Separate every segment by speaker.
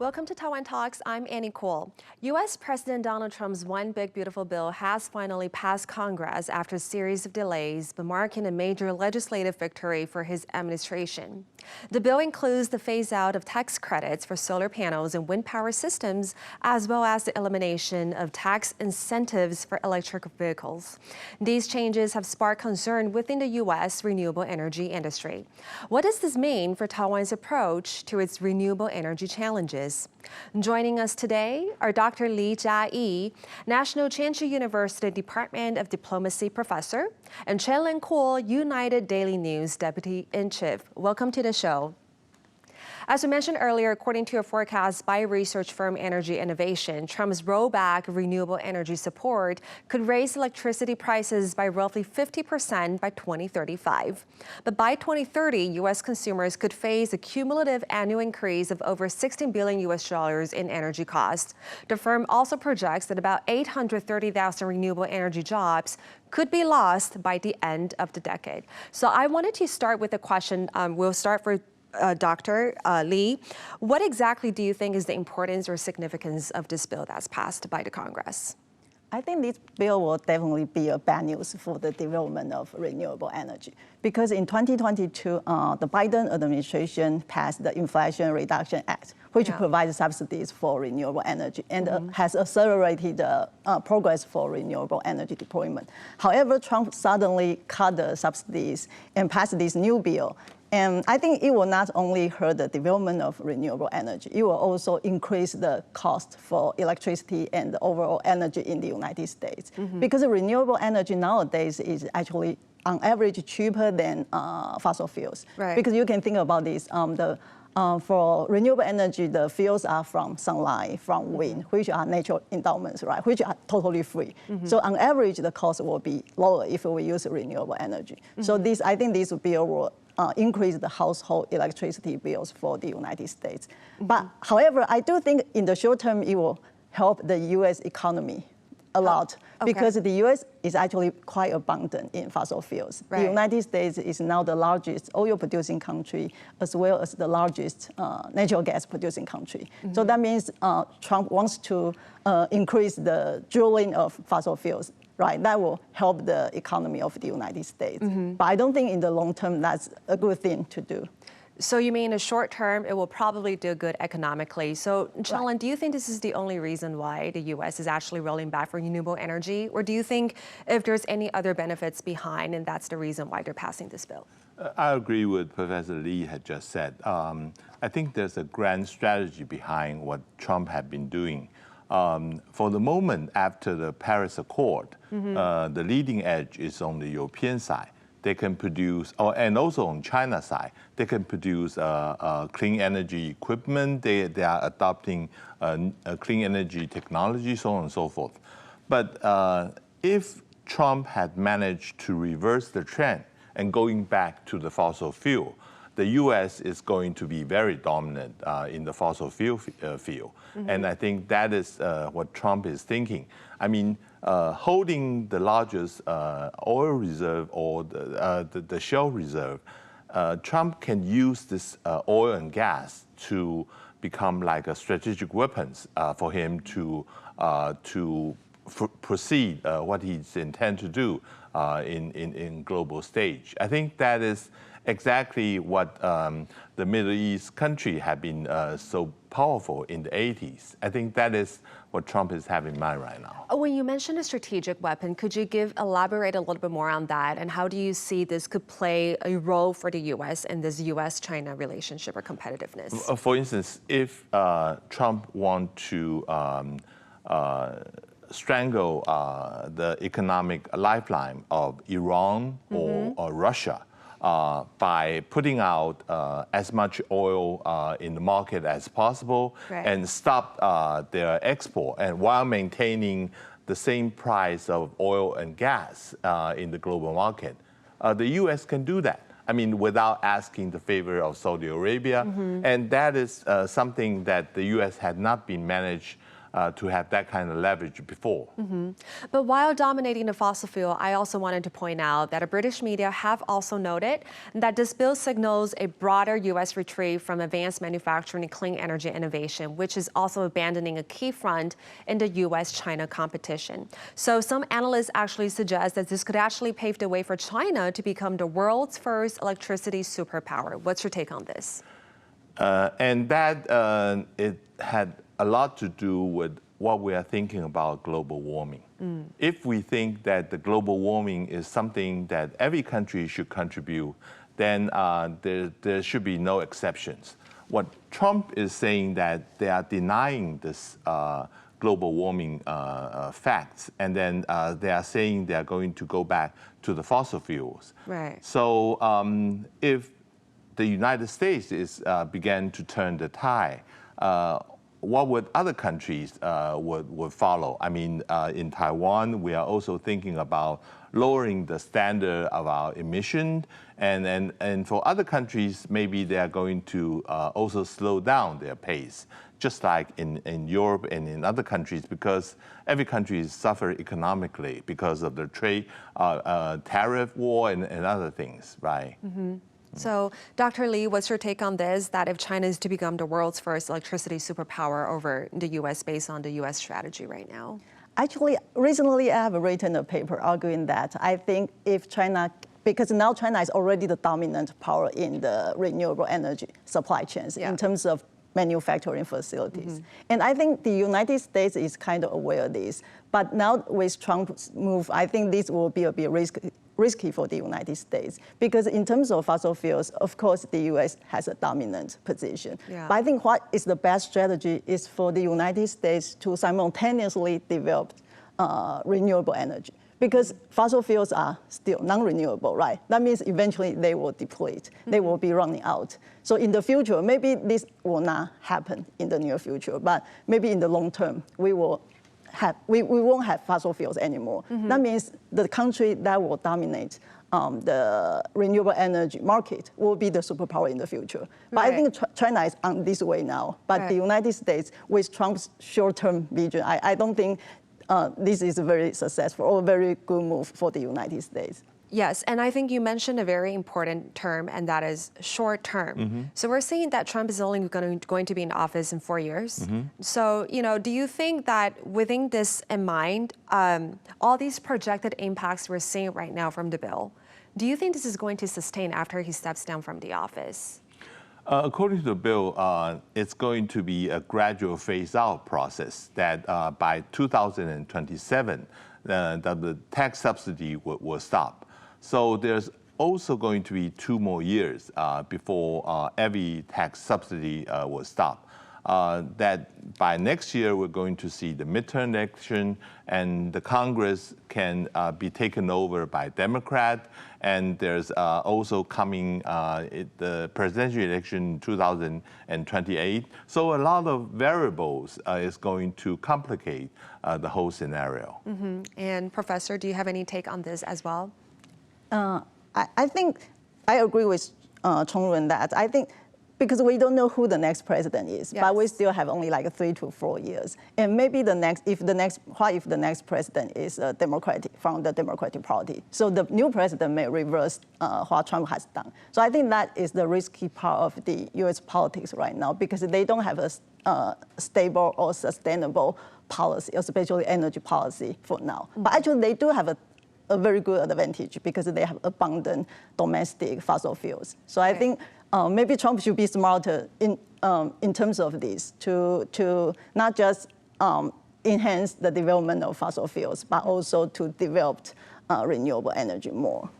Speaker 1: Welcome to Taiwan Talks. I'm Annie Cole. U.S. President Donald Trump's One Big Beautiful Bill has finally passed Congress after a series of delays, but marking a major legislative victory for his administration. The bill includes the phase-out of tax credits for solar panels and wind power systems, as well as the elimination of tax incentives for electric vehicles. These changes have sparked concern within the U.S. renewable energy industry. What does this mean for Taiwan's approach to its renewable energy challenges? Joining us today are Dr. Li Jia-yi, National Chengchi University Department of Diplomacy professor, and Chen Kuo, United Daily News Deputy in Chief. Welcome to the show. As we mentioned earlier, according to a forecast by research firm Energy Innovation, Trump's rollback of renewable energy support could raise electricity prices by roughly 50% by 2035. But by 2030, U.S. consumers could face a cumulative annual increase of over $16 billion in energy costs. The firm also projects that about 830,000 renewable energy jobs could be lost by the end of the decade. So I wanted to start with a question. We'll start for Dr. Li. What exactly do you think is the importance or significance of this bill that's passed by the Congress?
Speaker 2: I think this bill will definitely be a bad news for the development of renewable energy, because in 2022, the Biden administration passed the Inflation Reduction Act, which provides subsidies for renewable energy and has accelerated the progress for renewable energy deployment. However, Trump suddenly cut the subsidies and passed this new bill. And I think it will not only hurt the development of renewable energy, it will also increase the cost for electricity and overall energy in the United States. Because renewable energy nowadays is actually on average cheaper than fossil fuels.
Speaker 1: Right.
Speaker 2: Because you can think about this, for renewable energy, the fuels are from sunlight, from wind, which are natural endowments, right, which are totally free. So on average, the cost will be lower if we use renewable energy. So I think this bill will increase the household electricity bills for the United States. But however, I do think in the short term, it will help the U.S. economy a lot, because the U.S. is actually quite abundant in fossil fuels. Right. The United States is now the largest oil-producing country, as well as the largest natural gas-producing country. So that means Trump wants to increase the drilling of fossil fuels. Right, that will help the economy of the United States. But I don't think in the long term that's a good thing to do.
Speaker 1: So you mean in the short term, it will probably do good economically. So, Chen, do you think this is the only reason why the U.S. is actually rolling back for renewable energy? Or do you think if there's any other benefits behind, and that's the reason why they're passing this bill?
Speaker 3: I agree with Professor Li had just said. I think there's a grand strategy behind what Trump had been doing. For the moment, after the Paris Accord, the leading edge is on the European side. They can produce, and also on China's side, they can produce clean energy equipment. They are adopting clean energy technology, so on and so forth. But if Trump had managed to reverse the trend and going back to the fossil fuel, the U.S. is going to be very dominant in the fossil fuel field. And I think that is what Trump is thinking. I mean, holding the largest oil reserve or the shale reserve, Trump can use this oil and gas to become like a strategic weapons for him to proceed what he's intend to do in global stage. I think that is exactly what the Middle East country have been so powerful in the 80s. I think that is what Trump is having in mind right now.
Speaker 1: When you mentioned a strategic weapon, could you elaborate a little bit more on that? And how do you see this could play a role for the U.S. in this U.S.-China relationship or competitiveness?
Speaker 3: For instance, if Trump want to strangle the economic lifeline of Iran or Russia, by putting out as much oil in the market as possible and stop their export, and while maintaining the same price of oil and gas in the global market. The U.S. can do that. I mean, without asking the favor of Saudi Arabia. And that is something that the U.S. had not been managed to have that kind of leverage before.
Speaker 1: But while dominating the fossil fuel, I also wanted to point out that British media have also noted that this bill signals a broader U.S. retreat from advanced manufacturing and clean energy innovation, which is also abandoning a key front in the U.S.-China competition. So some analysts actually suggest that this could actually pave the way for China to become the world's first electricity superpower. What's your take on this?
Speaker 3: And that it had a lot to do with what we are thinking about global warming. If we think that the global warming is something that every country should contribute, then there should be no exceptions. What Trump is saying that they are denying this global warming facts, and then they are saying they are going to go back to the fossil fuels.
Speaker 1: Right.
Speaker 3: So if the United States began to turn the tide, what would other countries would follow? I mean, in Taiwan, we are also thinking about lowering the standard of our emission, and for other countries, maybe they are going to also slow down their pace, just like in Europe and in other countries, because every country suffers economically because of the trade, tariff war and other things, right?
Speaker 1: So, Dr. Lee, what's your take on this, that if China is to become the world's first electricity superpower over the U.S. based on the U.S. strategy right now?
Speaker 2: Actually, recently I have written a paper arguing that I think if China, because now China is already the dominant power in the renewable energy supply chains in terms of manufacturing facilities. And I think the United States is kind of aware of this. But now with Trump's move, I think this will be a bit risky for the United States, because in terms of fossil fuels, of course, the U.S. has a dominant position. But I think what is the best strategy is for the United States to simultaneously develop renewable energy, because fossil fuels are still non-renewable, right? That means eventually they will deplete, they will be running out. So in the future, maybe this will not happen in the near future, but maybe in the long term, we won't have fossil fuels anymore. That means the country that will dominate the renewable energy market will be the superpower in the future. But I think China is on this way now. But the United States, with Trump's short-term vision, I don't think this is a very successful or very good move for the United States.
Speaker 1: Yes, and I think you mentioned a very important term, and that is short term. So we're seeing that Trump is only going to be in office in 4 years. So, do you think that within this in mind, all these projected impacts we're seeing right now from the bill, do you think this is going to sustain after he steps down from the office?
Speaker 3: According to the bill, it's going to be a gradual phase-out process that by 2027, the tax subsidy will stop. So there's also going to be 2 more years before every tax subsidy will stop. That by next year, we're going to see the midterm election, and the Congress can be taken over by Democrat. And there's also coming the presidential election in 2028. So a lot of variables is going to complicate the whole scenario.
Speaker 1: And Professor, do you have any take on this as well?
Speaker 2: I think I agree with Chong-Run that I think because we don't know who the next president is, but we still have only like 3 to 4 years. And maybe what if the next president is from the Democratic Party? So the new president may reverse what Trump has done. So I think that is the risky part of the U.S. politics right now, because they don't have a stable or sustainable policy, especially energy policy for now. But actually they do have a very good advantage because they have abundant domestic fossil fuels. So I think maybe Trump should be smarter in terms of this to not just enhance the development of fossil fuels, but also to develop renewable energy more.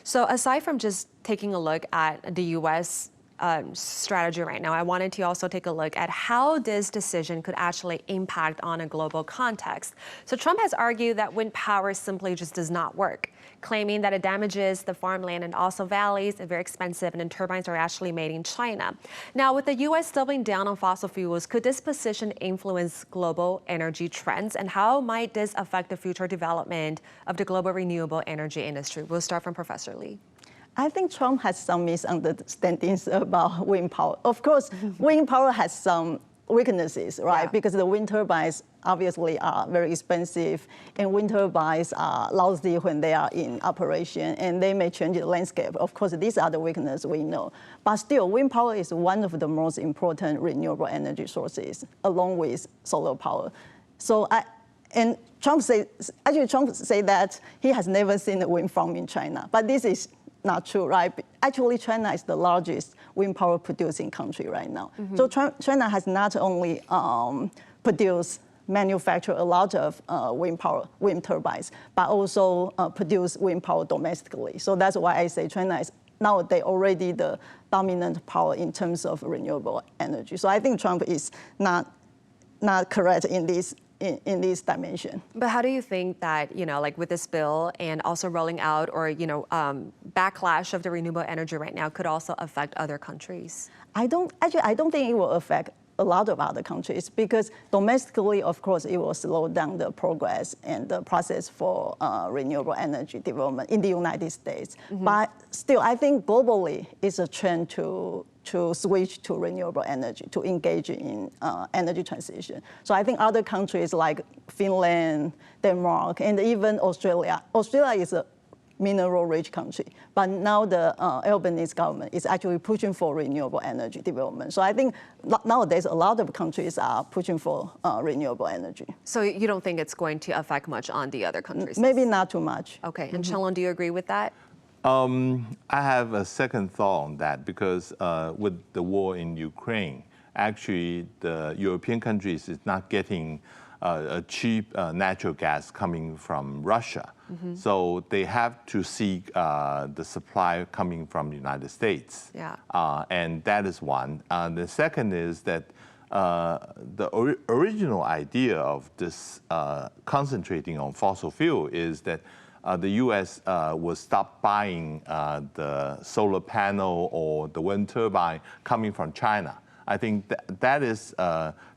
Speaker 1: So aside from just taking a look at the U.S. Strategy right now, I wanted to also take a look at how this decision could actually impact on a global context. So Trump has argued that wind power simply just does not work, claiming that it damages the farmland and also valleys, and very expensive, and then turbines are actually made in China. Now, with the U.S. doubling down on fossil fuels, could this position influence global energy trends, and how might this affect the future development of the global renewable energy industry? We'll start from Professor Lee.
Speaker 2: I think Trump has some misunderstandings about wind power. Of course, wind power has some weaknesses, right?
Speaker 1: Yeah.
Speaker 2: Because the wind turbines obviously are very expensive, and wind turbines are lousy when they are in operation, and they may change the landscape. Of course, these are the weaknesses we know. But still, wind power is one of the most important renewable energy sources, along with solar power. So and Trump said that he has never seen a wind farm in China, but this is not true, right? Actually, China is the largest wind power producing country right now. So China has not only manufacture a lot of wind turbines, but also produce wind power domestically. So that's why I say China is nowadays already the dominant power in terms of renewable energy. So I think Trump is not correct in this dimension.
Speaker 1: But how do you think that, like with this bill and also rolling out or, backlash of the renewable energy right now could also affect other countries? I don't
Speaker 2: think it will affect a lot of other countries, because domestically, of course, it will slow down the progress and the process for renewable energy development in the United States. But still, I think globally, it's a trend to switch to renewable energy, to engage in energy transition. So I think other countries like Finland, Denmark, and even Australia is a mineral-rich country, but now the Albanese government is actually pushing for renewable energy development. So I think nowadays a lot of countries are pushing for renewable energy.
Speaker 1: So you don't think it's going to affect much on the other countries?
Speaker 2: Maybe not too much.
Speaker 1: Okay, and Chelon, do you agree with that?
Speaker 3: I have a second thought on that, because with the war in Ukraine, actually the European countries is not getting a cheap natural gas coming from Russia. So they have to seek the supply coming from the United States.
Speaker 1: Yeah.
Speaker 3: And that is one. The second is that the original idea of this concentrating on fossil fuel is that the U.S. will stop buying the solar panel or the wind turbine coming from China. I think that is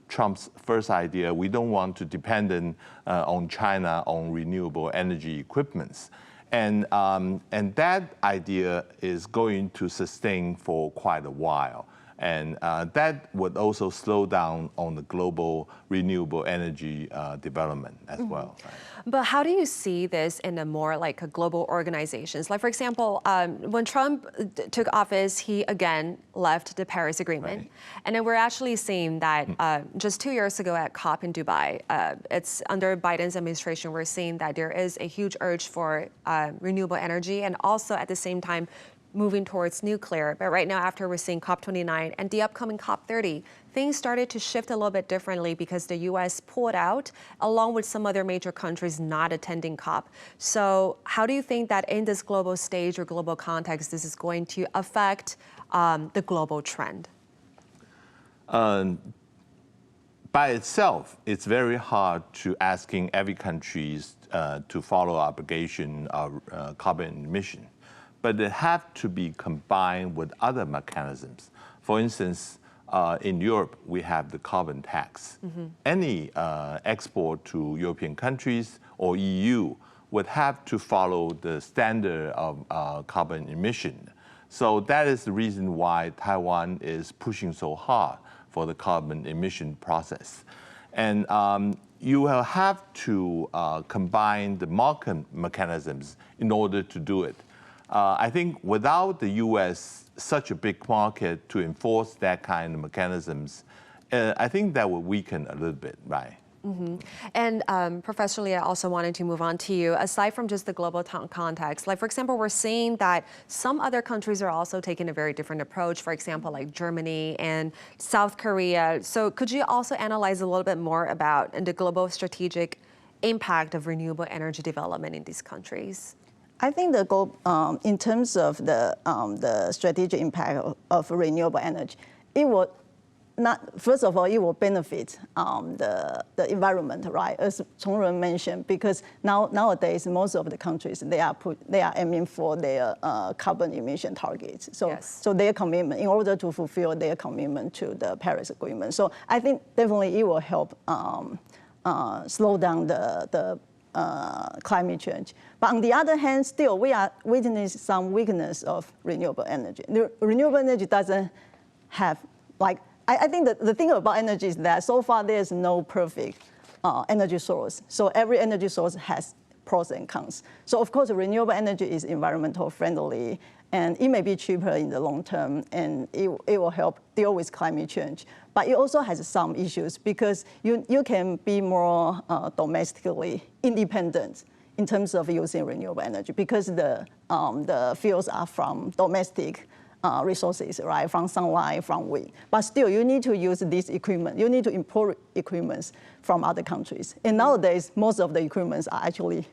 Speaker 3: Trump's first idea. We don't want to depend on China on renewable energy equipments. And that idea is going to sustain for quite a while. And that would also slow down on the global renewable energy development as well. Right?
Speaker 1: But how do you see this in a more like a global organizations? Like, for example, when Trump took office, he again left the Paris Agreement.
Speaker 3: Right.
Speaker 1: And then we're actually seeing that just 2 years ago at COP in Dubai, it's under Biden's administration, we're seeing that there is a huge urge for renewable energy and also at the same time moving towards nuclear. But right now, after we're seeing COP29 and the upcoming COP30, things started to shift a little bit differently because the U.S. pulled out, along with some other major countries not attending COP. So how do you think that in this global stage or global context, this is going to affect the global trend?
Speaker 3: By itself, it's very hard to asking every country to follow obligation of carbon emission. But they have to be combined with other mechanisms. For instance, in Europe, we have the carbon tax. Any export to European countries or EU would have to follow the standard of carbon emission. So that is the reason why Taiwan is pushing so hard for the carbon emission process. And you will have to combine the market mechanisms in order to do it. I think without the U.S., such a big market to enforce that kind of mechanisms, I think that would weaken a little bit, right?
Speaker 1: And Professor Lee, I also wanted to move on to you. Aside from just the global context, like for example, we're seeing that some other countries are also taking a very different approach, for example, like Germany and South Korea. So could you also analyze a little bit more about the global strategic impact of renewable energy development in these countries?
Speaker 2: I think in terms of the strategic impact of renewable energy, it will first of all, it will benefit the environment, right? As Chongren mentioned, because nowadays most of the countries they are aiming for their carbon emission targets. So
Speaker 1: yes.
Speaker 2: So their commitment, in order to fulfill their commitment to the Paris Agreement. So I think definitely it will help slow down the climate change. But on the other hand, still we are witnessing some weakness of renewable energy. The renewable energy doesn't have I think that the thing about energy is that so far there's no perfect energy source. So every energy source has pros and cons. So of course, renewable energy is environmental friendly, and it may be cheaper in the long term, and it will help deal with climate change. But it also has some issues because you can be more domestically independent in terms of using renewable energy because the fuels are from domestic resources, right, from sunlight, from wind. But still, you need to use this equipment. You need to import equipment from other countries. And nowadays, most of the equipments are actually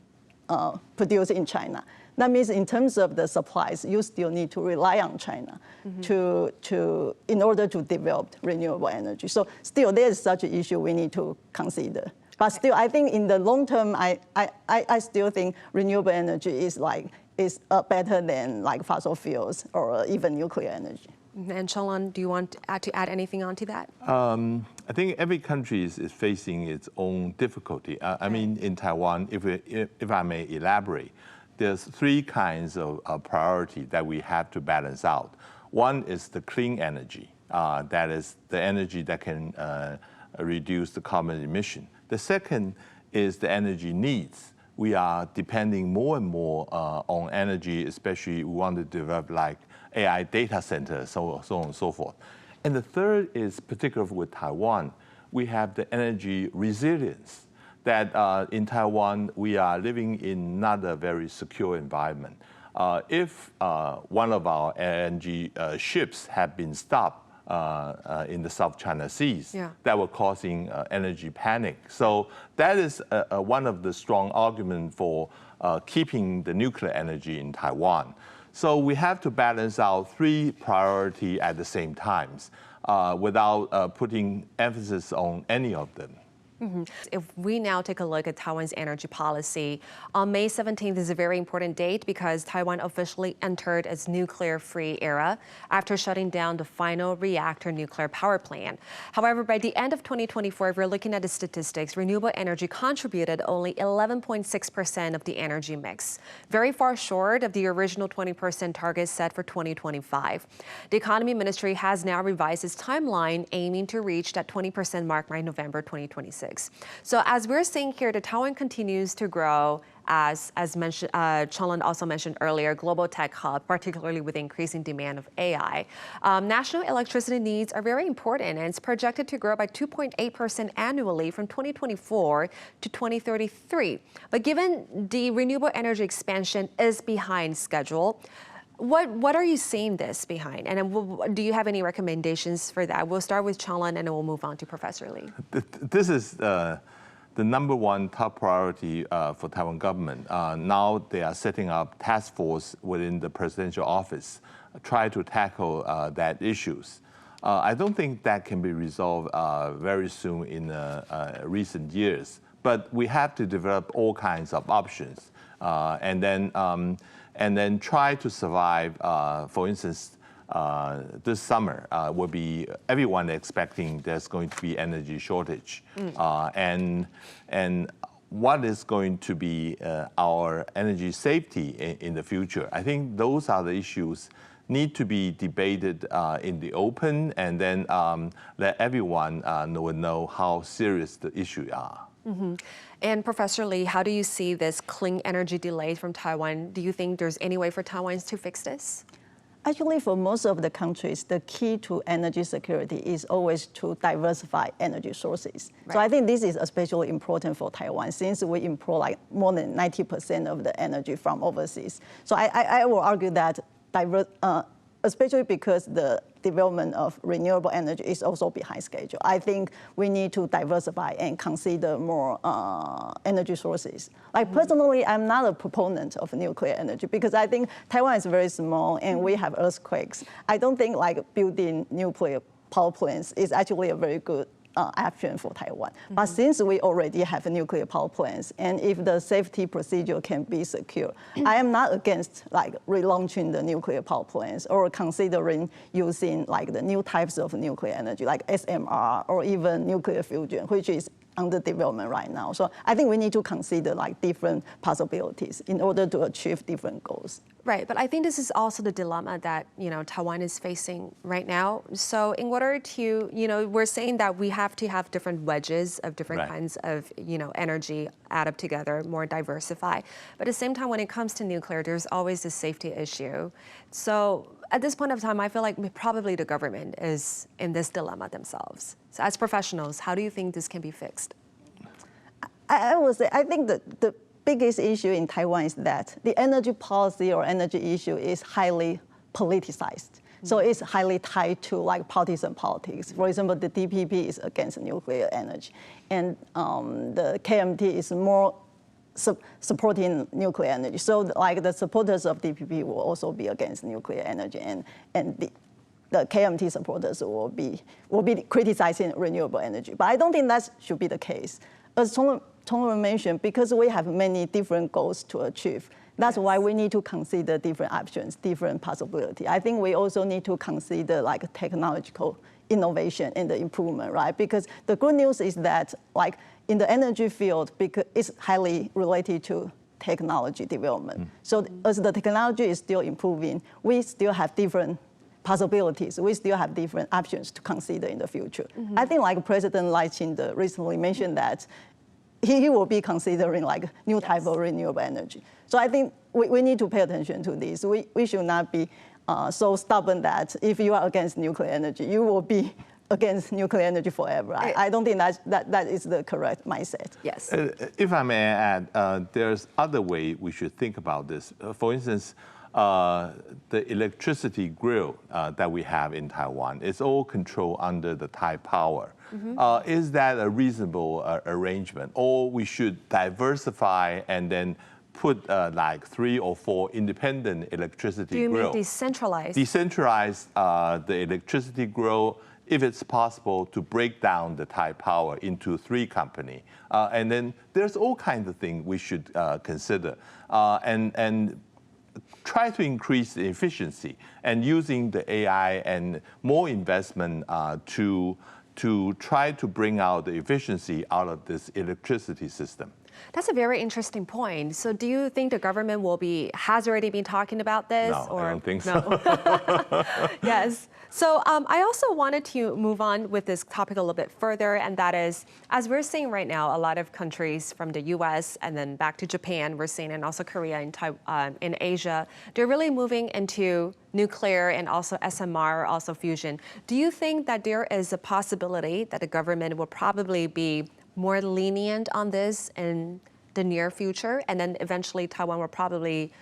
Speaker 2: produced in China. That means in terms of the supplies, you still need to rely on China in order to develop renewable energy. So still, there's such an issue we need to consider. But still, I think in the long term, I still think renewable energy is better than like fossil fuels or even nuclear energy.
Speaker 1: And Chalon, do you want to add anything onto that?
Speaker 3: I think every country is facing its own difficulty. I mean, in Taiwan, if I may elaborate, there's three kinds of priority that we have to balance out. One is the clean energy. That is the energy that can reduce the carbon emission. The second is the energy needs. We are depending more and more on energy, especially we want to develop like AI data centers, so on and so forth. And the third is particularly with Taiwan, we have the energy resilience that in Taiwan, we are living in not a very secure environment. If one of our LNG ships had been stopped in the South China Seas, that were causing energy panic. So that is one of the strong arguments for keeping the nuclear energy in Taiwan. So we have to balance out three priorities at the same time without putting emphasis on any of them.
Speaker 1: If we now take a look at Taiwan's energy policy, on May 17th is a very important date because Taiwan officially entered its nuclear-free era after shutting down the final reactor nuclear power plant. However, by the end of 2024, if we're looking at the statistics, renewable energy contributed only 11.6% of the energy mix, very far short of the original 20% target set for 2025. The Economy Ministry has now revised its timeline, aiming to reach that 20% mark by November 2026. So as we're seeing here, the Taiwan continues to grow as mentioned, Chalon also mentioned earlier, global tech hub, particularly with increasing demand of AI. National electricity needs are very important, and it's projected to grow by 2.8% annually from 2024 to 2033. But given the renewable energy expansion is behind schedule, what are you seeing this behind? And do you have any recommendations for that? We'll start with Chalon and then we'll move on to Professor Lee.
Speaker 3: This is the number one top priority for Taiwan government. Now they are setting up task force within the presidential office, try to tackle that issues. I don't think that can be resolved very soon in recent years, but we have to develop all kinds of options and then try to survive. For instance, this summer will be everyone expecting there's going to be energy shortage, and what is going to be our energy safety in the future? I think those are the issues need to be debated in the open, and then let everyone know how serious the issues are.
Speaker 1: And Professor Lee, how do you see this clean energy delay from Taiwan? Do you think there's any way for Taiwan to fix this?
Speaker 2: Actually, for most of the countries, the key to energy security is always to diversify energy sources. Right. So I think this is especially important for Taiwan since we import like more than 90% of the energy from overseas. So I will argue that especially because the development of renewable energy is also behind schedule. I think we need to diversify and consider more energy sources. Like personally, I'm not a proponent of nuclear energy because I think Taiwan is very small and we have earthquakes. I don't think like building nuclear power plants is actually a very good option for Taiwan. But since we already have nuclear power plants, and if the safety procedure can be secure, I am not against like relaunching the nuclear power plants or considering using like the new types of nuclear energy, like SMR or even nuclear fusion, which is under development right now. So I think we need to consider like different possibilities in order to achieve different goals.
Speaker 1: Right, but I think this is also the dilemma that Taiwan is facing right now. So in order to, we're saying that we have to have different wedges of different kinds of, energy add up together, more diversified. But at the same time, when it comes to nuclear, there's always this safety issue. So at this point of time, I feel like probably the government is in this dilemma themselves. So as professionals, how do you think this can be fixed?
Speaker 2: I would say, I think the biggest issue in Taiwan is that the energy policy or energy issue is highly politicized. So it's highly tied to like partisan politics. For example, the DPP is against nuclear energy, and the KMT is more supporting nuclear energy. So like the supporters of DPP will also be against nuclear energy, and the KMT supporters will be criticizing renewable energy. But I don't think that should be the case. As Tong mentioned, because we have many different goals to achieve, that's why we need to consider different options, different possibilities. I think we also need to consider like technological innovation and the improvement, right? Because the good news is that like in the energy field, because it's highly related to technology development. So as the technology is still improving, we still have different possibilities. We still have different options to consider in the future. I think like President Lai Ching-te recently mentioned that he will be considering like new type of renewable energy. So I think we need to pay attention to this. We should not be so stubborn that if you are against nuclear energy, you will be against nuclear energy forever. I don't think that is the correct mindset.
Speaker 1: Yes.
Speaker 3: If I may add, there's other way we should think about this. For instance, the electricity grid that we have in Taiwan is all controlled under the Taipower. Is that a reasonable arrangement, or we should diversify and then put like 3 or 4 independent electricity grids?
Speaker 1: Do you mean decentralized?
Speaker 3: Decentralize the electricity grid, if it's possible, to break down the Taipower into 3 companies. And then there's all kinds of things we should consider. And try to increase the efficiency and using the AI and more investment to try to bring out the efficiency out of this electricity system.
Speaker 1: That's a very interesting point. So do you think the government has already been talking about this?
Speaker 3: No, I don't think so.
Speaker 1: No. Yes. So I also wanted to move on with this topic a little bit further, and that is, as we're seeing right now, a lot of countries from the US and then back to Japan, we're seeing, and also Korea and in Asia, they're really moving into nuclear and also SMR, also fusion. Do you think that there is a possibility that the government will probably be more lenient on this in the near future, and then eventually Taiwan will probably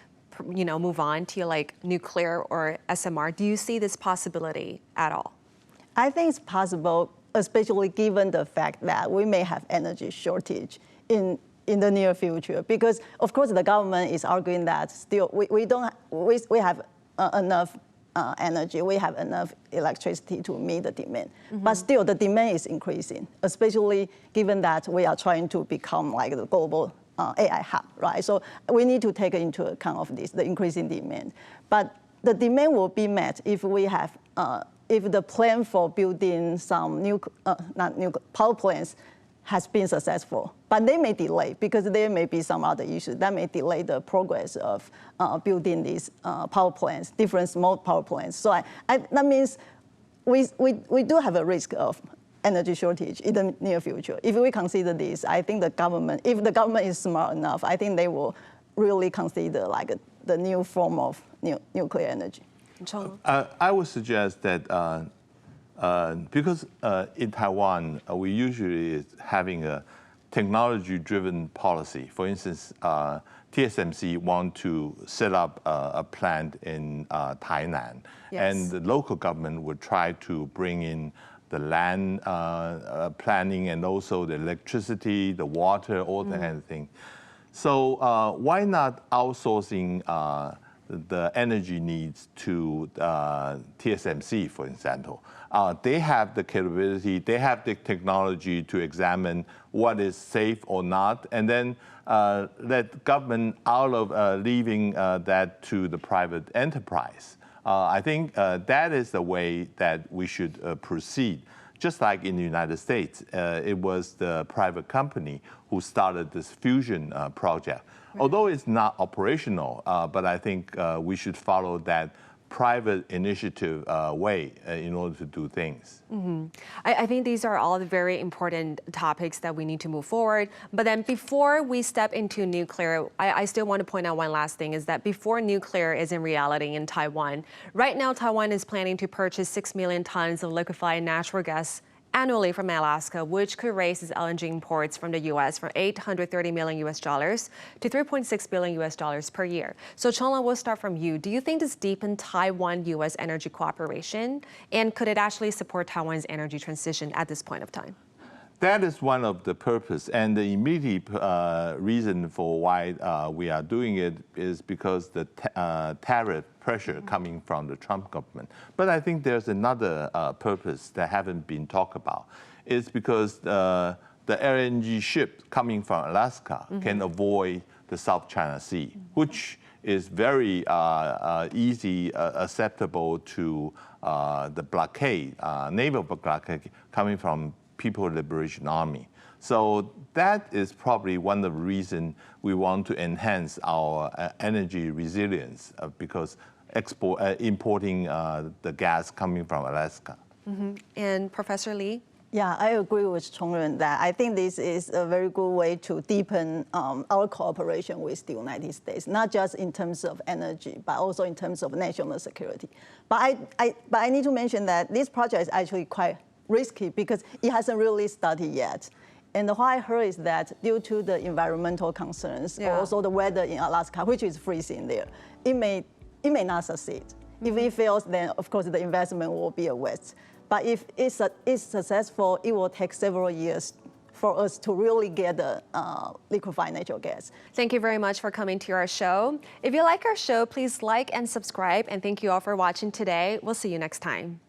Speaker 1: move on to like nuclear or SMR? Do you see this possibility at all?
Speaker 2: I think it's possible, especially given the fact that we may have energy shortage in the near future. Because of course the government is arguing that still we have enough energy, we have enough electricity to meet the demand. But still the demand is increasing, especially given that we are trying to become like the global AI hub, right? So we need to take into account of this, the increasing demand. But the demand will be met if we have, if the plan for building some power plants has been successful. But they may delay because there may be some other issues that may delay the progress of building these power plants, different small power plants. So that means we do have a risk of energy shortage in the near future. If we consider this, I think if the government is smart enough, I think they will really consider like the new form of nuclear energy.
Speaker 3: I would suggest that because in Taiwan, we usually is having a technology-driven policy. For instance, TSMC want to set up a plant in Tainan, and the local government would try to bring in the land planning and also the electricity, the water, all that kind of thing. So why not outsourcing the energy needs to TSMC, for example? They have the capability, they have the technology to examine what is safe or not, and then let government out of leaving that to the private enterprise. I think that is the way that we should proceed just like in the United States, it was the private company who started this fusion project. Right. Although it's not operational, but I think we should follow that private initiative way in order to do things.
Speaker 1: Mm-hmm. I think these are all the very important topics that we need to move forward. But then before we step into nuclear, I still want to point out one last thing, is that before nuclear is in reality in Taiwan, right now Taiwan is planning to purchase 6 million tons of liquefied natural gas annually from Alaska, which could raise its LNG imports from the U.S. from $830 million to $3.6 billion per year. So Chong-Lan, we'll start from you. Do you think this deepens Taiwan-U.S. energy cooperation? And could it actually support Taiwan's energy transition at this point of time?
Speaker 3: That is one of the purpose, and the immediate reason for why we are doing it is because the tariff pressure coming from the Trump government. But I think there's another purpose that haven't been talked about. It's because the LNG ship coming from Alaska can avoid the South China Sea, which is very easy acceptable to the blockade, naval blockade coming from People's Liberation Army. So that is probably one of the reasons we want to enhance our energy resilience because importing the gas coming from Alaska.
Speaker 1: Mm-hmm. And Professor Lee?
Speaker 2: Yeah, I agree with Chong-Lan that I think this is a very good way to deepen our cooperation with the United States, not just in terms of energy, but also in terms of national security. But I need to mention that this project is actually quite risky because it hasn't really started yet. And what I heard is that due to the environmental concerns, also the weather in Alaska, which is freezing there, it may not succeed. If it fails, then of course the investment will be a waste. But if it's successful, it will take several years for us to really get the liquefied natural gas.
Speaker 1: Thank you very much for coming to our show. If you like our show, please like and subscribe. And thank you all for watching today. We'll see you next time.